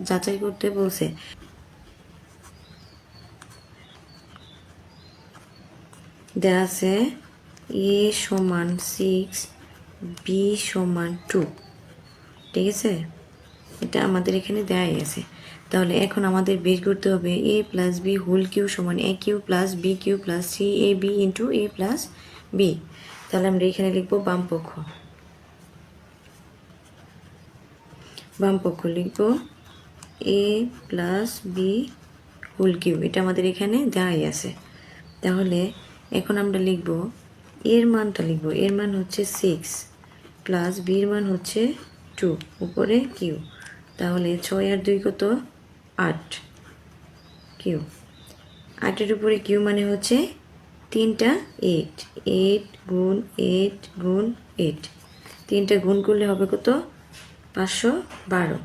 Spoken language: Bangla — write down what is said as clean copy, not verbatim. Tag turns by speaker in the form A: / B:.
A: যাচাই করতে বলছে। দেওয়া আছে a সমান 6 b সমান 2, ঠিক আছে? এটা আমাদের এখানে দেওয়াই আছে। তাহলে এখন আমাদের বের করতে হবে a plus B whole cube সমান a cube plus B cube plus C A B into a plus B. তাহলে আমরা এখানে লিখবো বাম পক্ষ লিখবো a plus B whole cube, এটা আমাদের এখানে দেওয়াই আছে। তাহলে এখন আমরা লিখব এর মানটা লিখব, এর মান হচ্ছে 6 প্লাস বির মান হচ্ছে 2 উপরে কিউ। তাহলে 6 আর 2 কত? 8 কিউ। 8-এর উপরে কিউ মানে হচ্ছে 3টা 8, 8 গুণ 8 গুণ 8, 3টা গুণ করলে হবে কত? 512।